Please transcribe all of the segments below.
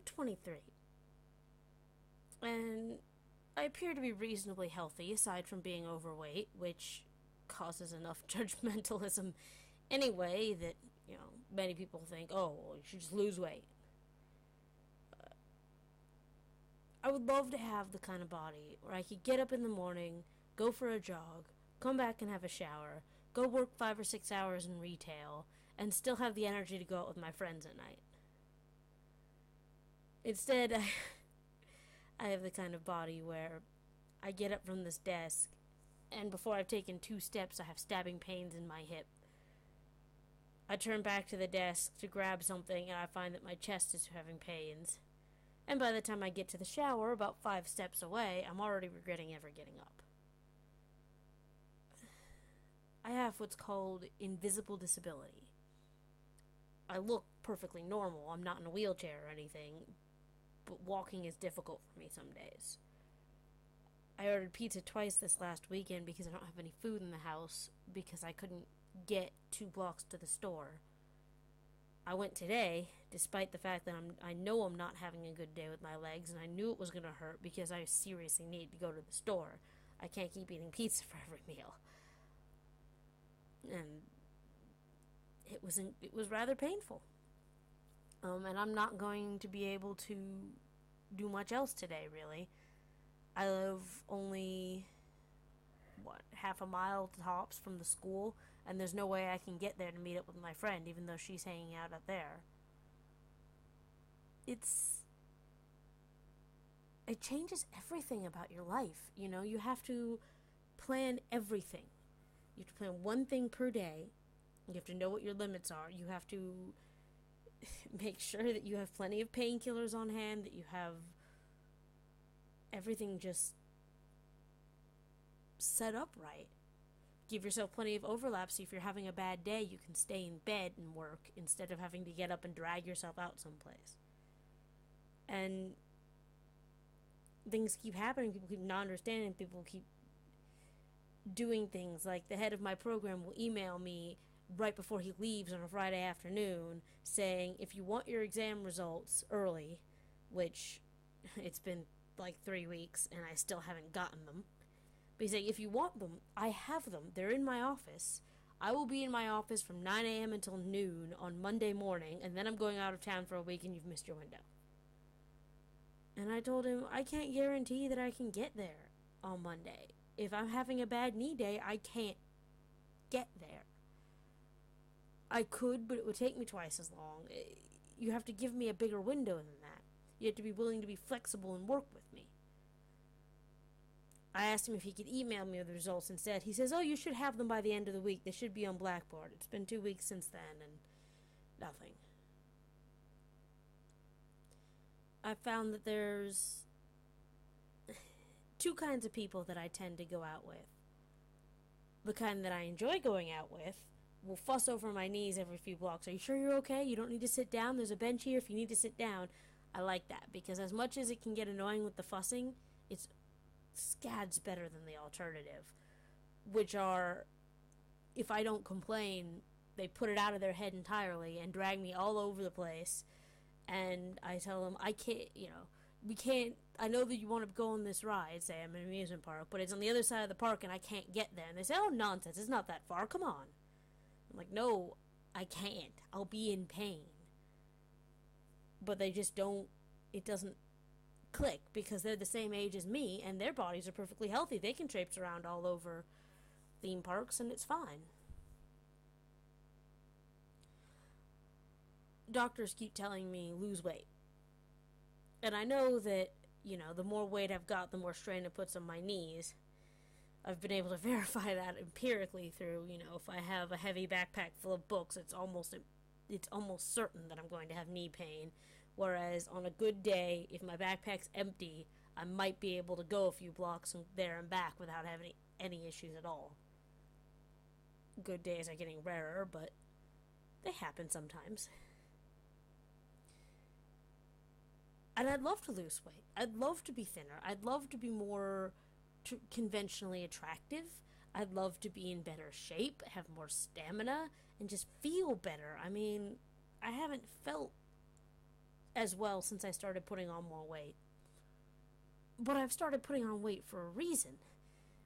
23, and I appear to be reasonably healthy, aside from being overweight, which causes enough judgmentalism anyway that, many people think, oh, well, you should just lose weight. I would love to have the kind of body where I could get up in the morning, go for a jog, come back and have a shower, go work 5 or 6 hours in retail, and still have the energy to go out with my friends at night. Instead, I have the kind of body where I get up from this desk, and before I've taken 2 steps, I have stabbing pains in my hip. I turn back to the desk to grab something, and I find that my chest is having pains. And by the time I get to the shower, about 5 steps away, I'm already regretting ever getting up. I have what's called invisible disability. I look perfectly normal. I'm not in a wheelchair or anything, but walking is difficult for me some days. I ordered pizza twice this last weekend because I don't have any food in the house because I couldn't get 2 blocks to the store. I went today, despite the fact that I know I'm not having a good day with my legs, and I knew it was going to hurt because I seriously need to go to the store. I can't keep eating pizza for every meal. And it was rather painful. And I'm not going to be able to do much else today, really. I live only, half a mile tops from the school, and there's no way I can get there to meet up with my friend, even though she's hanging out up there. It changes everything about your life, you have to plan everything. You have to plan one thing per day. You have to know what your limits are. You have to make sure that you have plenty of painkillers on hand, that you have everything just set up right. Give yourself plenty of overlap so if you're having a bad day, you can stay in bed and work instead of having to get up and drag yourself out someplace. And things keep happening, people keep not understanding, people keep doing things. Like the head of my program will email me right before he leaves on a Friday afternoon saying, if you want your exam results early, which it's been like 3 weeks and I still haven't gotten them, but he's saying, if you want them, I have them. They're in my office. I will be in my office from 9 a.m. until noon on Monday morning, and then I'm going out of town for a week and you've missed your window. And I told him, I can't guarantee that I can get there on Monday. If I'm having a bad knee day, I can't get there. I could, but it would take me twice as long. You have to give me a bigger window than that. You have to be willing to be flexible and work with me. I asked him if he could email me the results instead. He says, oh, you should have them by the end of the week. They should be on Blackboard. It's been 2 weeks since then, and nothing. I found that there's 2 kinds of people that I tend to go out with. The kind that I enjoy going out with will fuss over my knees every few blocks. Are you sure you're okay? You don't need to sit down? There's a bench here if you need to sit down. I like that, because as much as it can get annoying with the fussing, it's scads better than the alternative, which are, if I don't complain, they put it out of their head entirely and drag me all over the place, and I tell them, I can't, we can't, I know that you want to go on this ride, say I'm in an amusement park, but it's on the other side of the park and I can't get there. And they say, oh, nonsense, it's not that far, come on. I'm like, no, I can't. I'll be in pain. But they just don't, it doesn't click, because they're the same age as me and their bodies are perfectly healthy. They can traipse around all over theme parks and it's fine. Doctors keep telling me lose weight. And I know that, the more weight I've got, the more strain it puts on my knees. I've been able to verify that empirically through, if I have a heavy backpack full of books, it's almost certain that I'm going to have knee pain. Whereas on a good day, if my backpack's empty, I might be able to go a few blocks there and back without having any issues at all. Good days are getting rarer, but they happen sometimes. And I'd love to lose weight. I'd love to be thinner. I'd love to be more conventionally attractive. I'd love to be in better shape, have more stamina, and just feel better. I mean, I haven't felt as well since I started putting on more weight. But I've started putting on weight for a reason.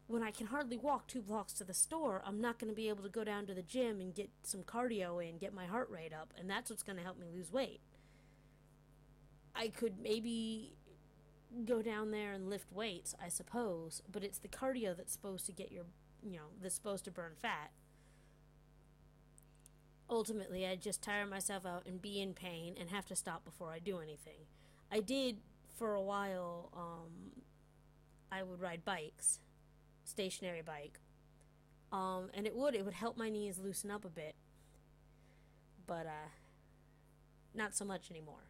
When I can hardly walk 2 blocks to the store, I'm not going to be able to go down to the gym and get some cardio in, get my heart rate up, and that's what's going to help me lose weight. I could maybe go down there and lift weights, I suppose, but it's the cardio that's supposed to get that's supposed to burn fat. Ultimately, I just tire myself out and be in pain and have to stop before I do anything. I did, for a while, I would ride bikes, stationary bike, and it would help my knees loosen up a bit, but not so much anymore.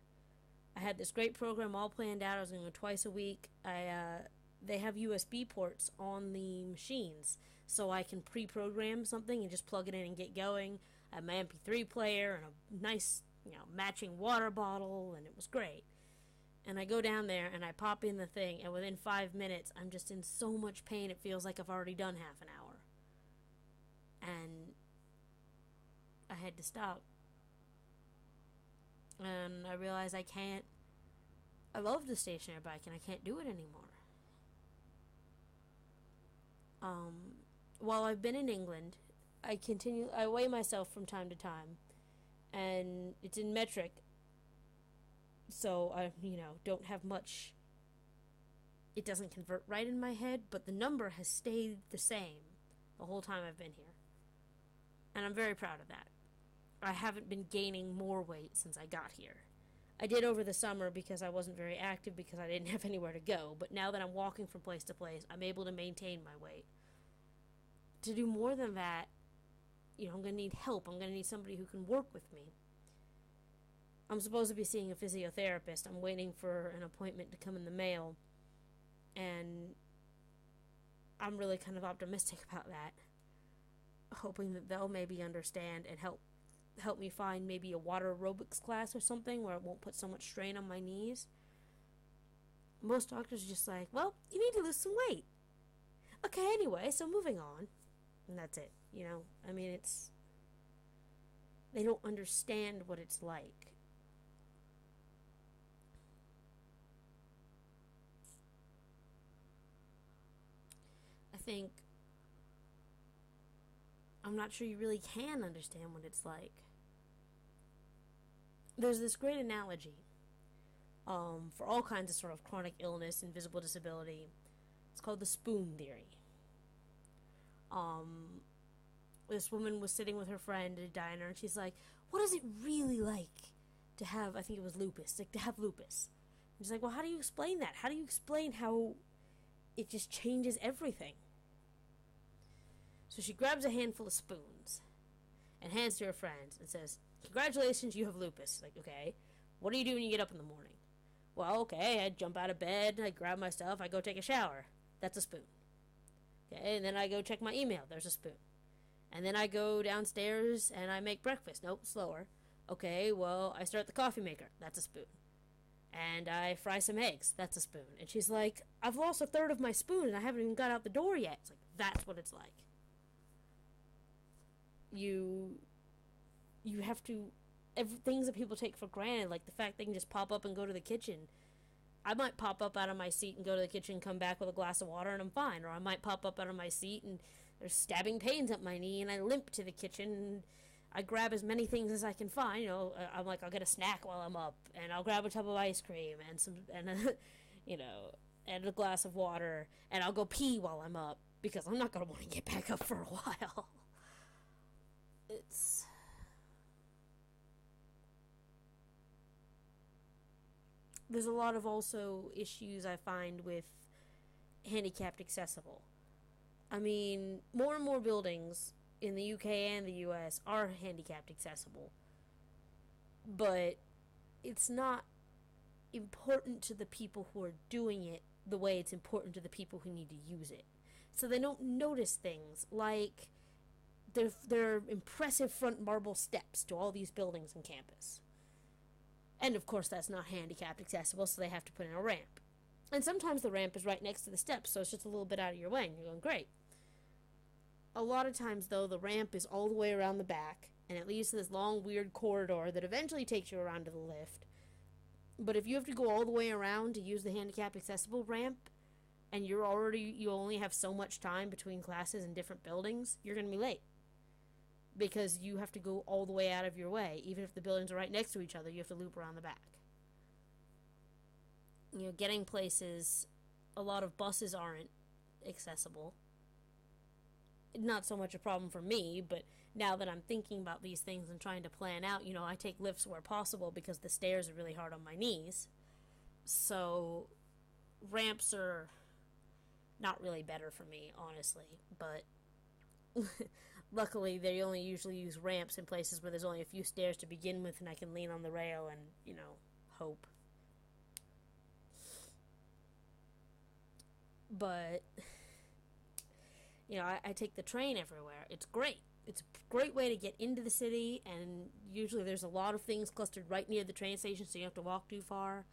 I had this great program all planned out. I was going to go twice a week. They have USB ports on the machines, so I can pre-program something and just plug it in and get going. I had my MP3 player and a nice, matching water bottle, and it was great. And I go down there and I pop in the thing, and within 5 minutes, I'm just in so much pain it feels like I've already done half an hour. And I had to stop. And I realized I love the stationary bike and I can't do it anymore. While I've been in England, I weigh myself from time to time, and it's in metric, so I, don't have much, it doesn't convert right in my head, but the number has stayed the same the whole time I've been here, and I'm very proud of that. I haven't been gaining more weight since I got here. I did over the summer because I wasn't very active because I didn't have anywhere to go, but now that I'm walking from place to place, I'm able to maintain my weight. To do more than that, I'm going to need help. I'm going to need somebody who can work with me. I'm supposed to be seeing a physiotherapist. I'm waiting for an appointment to come in the mail, and I'm really kind of optimistic about that, hoping that they'll maybe understand and help me find maybe a water aerobics class or something where it won't put so much strain on my knees. Most doctors are just like, well, you need to lose some weight. Okay, anyway, so moving on. And that's it, they don't understand what it's like. I'm not sure you really can understand what it's like. There's this great analogy for all kinds of sort of chronic illness and visible disability. It's called the spoon theory. This woman was sitting with her friend at a diner, and she's like, what is it really like to have, I think it was lupus, to have lupus? And she's like, well, how do you explain that? How do you explain how it just changes everything? So she grabs a handful of spoons and hands to her friend and says, congratulations, you have lupus. Like, okay, what do you do when you get up in the morning? Well, okay, I jump out of bed, I grab my stuff, I go take a shower. That's a spoon. Okay, and then I go check my email. There's a spoon. And then I go downstairs and I make breakfast. Nope, slower. Okay, well, I start the coffee maker. That's a spoon. And I fry some eggs. That's a spoon. And she's like, I've lost a third of my spoon and I haven't even got out the door yet. It's like, that's what it's like. You have to, things that people take for granted, like the fact they can just pop up and go to the kitchen. I might pop up out of my seat and go to the kitchen, come back with a glass of water, and I'm fine. Or I might pop up out of my seat and there's stabbing pains up my knee, and I limp to the kitchen, and I grab as many things as I can find. I'm like, I'll get a snack while I'm up, and I'll grab a tub of ice cream and and a glass of water, and I'll go pee while I'm up because I'm not gonna want to get back up for a while. There's a lot of also issues I find with handicapped accessible. More and more buildings in the UK and the US are handicapped accessible. But it's not important to the people who are doing it the way it's important to the people who need to use it. So they don't notice things like their impressive front marble steps to all these buildings on campus. And of course that's not handicapped accessible, so they have to put in a ramp. And sometimes the ramp is right next to the steps, so it's just a little bit out of your way, and you're going, great. A lot of times, though, the ramp is all the way around the back, and it leads to this long, weird corridor that eventually takes you around to the lift. But if you have to go all the way around to use the handicap accessible ramp, and you only have so much time between classes in different buildings, you're going to be late. Because you have to go all the way out of your way. Even if the buildings are right next to each other, you have to loop around the back. Getting places, a lot of buses aren't accessible. Not so much a problem for me, but now that I'm thinking about these things and trying to plan out, I take lifts where possible because the stairs are really hard on my knees. So ramps are not really better for me, honestly, but luckily they only usually use ramps in places where there's only a few stairs to begin with and I can lean on the rail and, hope. But I take the train everywhere. It's great. It's a great way to get into the city, and usually there's a lot of things clustered right near the train station, so you don't have to walk too far.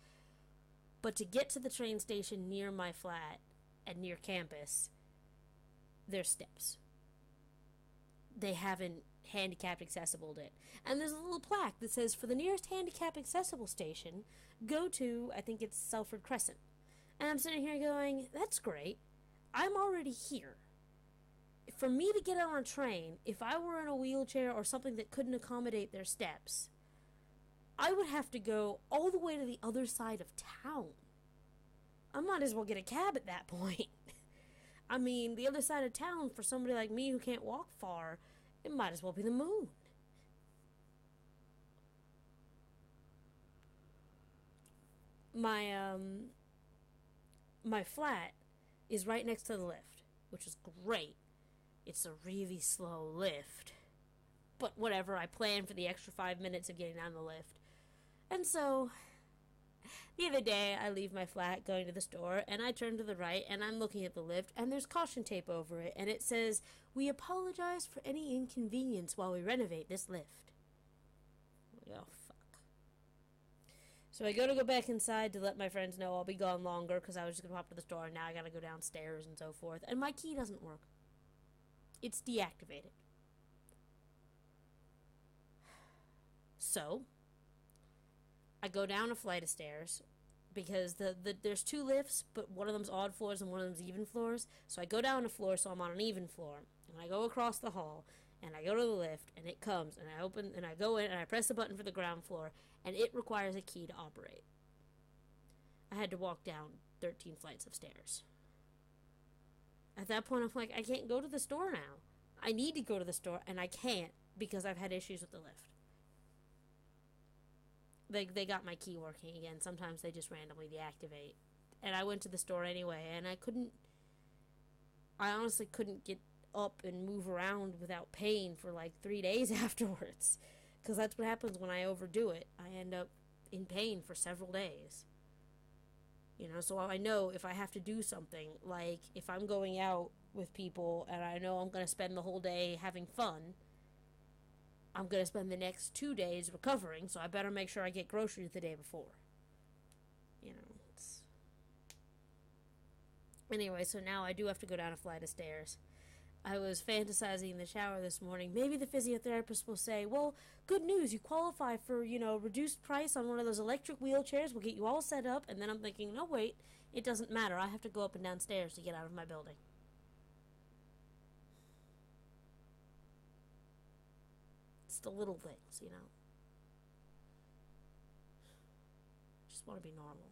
But to get to the train station near my flat and near campus, there's steps. They haven't handicap accessibled it. And there's a little plaque that says, for the nearest handicap accessible station, go to, I think it's Salford Crescent. And I'm sitting here going, that's great. I'm already here. For me to get on a train, if I were in a wheelchair or something that couldn't accommodate their steps, I would have to go all the way to the other side of town. I might as well get a cab at that point. I mean, the other side of town, for somebody like me who can't walk far, it might as well be the moon. My flat is right next to the lift, which is great. It's a really slow lift. But whatever, I planned for the extra 5 minutes of getting down the lift. And so, the other day, I leave my flat going to the store, and I turn to the right, and I'm looking at the lift, and there's caution tape over it, and it says, "We apologize for any inconvenience while we renovate this lift." Oh, fuck. So I go back inside to let my friends know I'll be gone longer, because I was just going to hop to the store, and now I gotta go downstairs and so forth, and my key doesn't work. It's deactivated. So, I go down a flight of stairs because there's two lifts, but one of them's odd floors and one of them's even floors. So I go down a floor, so I'm on an even floor. And I go across the hall, and I go to the lift, and it comes, and I open, and I go in, and I press the button for the ground floor, and it requires a key to operate. I had to walk down 13 flights of stairs. At that point, I'm like, I can't go to the store now. I need to go to the store, and I can't because I've had issues with the lift. They got my key working again. Sometimes they just randomly deactivate. And I went to the store anyway, and I honestly couldn't get up and move around without pain for like 3 days afterwards. Because that's what happens when I overdo it. I end up in pain for several days. So I know if I have to do something, like if I'm going out with people and I know I'm going to spend the whole day having fun, I'm going to spend the next 2 days recovering, so I better make sure I get groceries the day before. Anyway, so now I do have to go down a flight of stairs. I was fantasizing in the shower this morning. Maybe the physiotherapist will say, well, good news, you qualify for, reduced price on one of those electric wheelchairs. We'll get you all set up. And then I'm thinking, no, wait, it doesn't matter. I have to go up and down stairs to get out of my building. It's the little things, Just want to be normal.